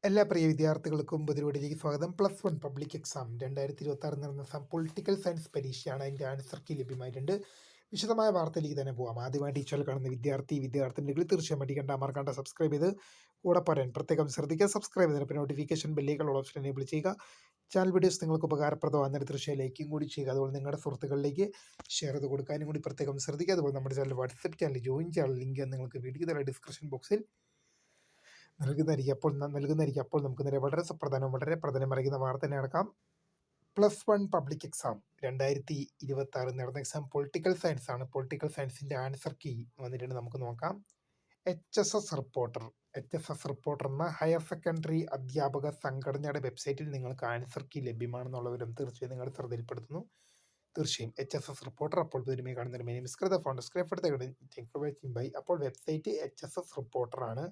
എല്ലാ പ്രിയ വിദ്യാർത്ഥികൾക്കും പുതിയൊരുവീഡിയോയിലേക്ക് സ്വാഗതം. +1 പബ്ലിക് എക്സാം 2026 നടന്ന പൊളിറ്റിക്കൽ സയൻസ് പരീക്ഷയാണ്. അതിൻ്റെ ആൻസർ കീ ലഭ്യമായിട്ടുണ്ട്. വിശദമായ വാർത്തയിലേക്ക് തന്നെ പോകാം. ആദ്യമായിട്ട് ഈ ചാനൽ കാണുന്ന വിദ്യാർത്ഥിനികൾ തീർച്ചയായും മറക്കണ്ട സബ്സ്ക്രൈബ് ചെയ്ത് കൂടെ പറയാൻ പ്രത്യേകം ശ്രദ്ധിക്കുക. സബ്സ്ക്രൈബ് ചെയ്തതിന് നോട്ടിഫിക്കേഷൻ ബെല്ലേക്കുള്ള ഓപ്ഷൻ എനേബിൾ ചെയ്യുക. ചാനൽ വീഡിയോസ് നിങ്ങൾക്ക് ഉപകാരപ്രദമാകുന്ന തീർച്ചയായും ലൈക്കും കൂടി ചെയ്യുക. അതുപോലെ നിങ്ങളുടെ സുഹൃത്തുക്കളിലേക്ക് ഷെയർ ചെയ്ത് കൊടുക്കാനും കൂടി പ്രത്യേകം ശ്രദ്ധിക്കുക. അതുപോലെ നമ്മുടെ ചാനൽ വാട്സപ്പ് ചാനൽ ജോയിൻ ചെയ്യാൻ ലിങ്ക് നിങ്ങൾക്ക് വീഡിയോ ഡിസ്ക്രിപ്ഷൻ ബോക്സിൽ നൽകുന്നതായിരിക്കും. അപ്പോൾ നമുക്ക് നേരെ വളരെ പ്രധാനം അറിയുന്ന വാർത്ത തന്നെ നടക്കാം. +1 പബ്ലിക് എക്സാം 2026 നടന്ന എക്സാം പൊളിറ്റിക്കൽ സയൻസ് ആണ്. പൊളിറ്റിക്കൽ സയൻസിന്റെ ആൻസർ കീ വന്നിട്ടുണ്ട്. നമുക്ക് നോക്കാം. HSS റിപ്പോർട്ടർ എന്ന ഹയർ സെക്കൻഡറി അധ്യാപക സംഘടനയുടെ വെബ്സൈറ്റിൽ നിങ്ങൾക്ക് ആൻസർ കീ ലഭ്യമാണെന്നുള്ള വിവരം തീർച്ചയായും നിങ്ങളുടെ ശ്രദ്ധയിൽപ്പെടുത്തുന്നു. തീർച്ചയായും HSS റിപ്പോർട്ടർ അപ്പോൾ കാണുന്ന അപ്പോൾ വെബ്സൈറ്റ് HSS റിപ്പോർട്ടർ ആണ്.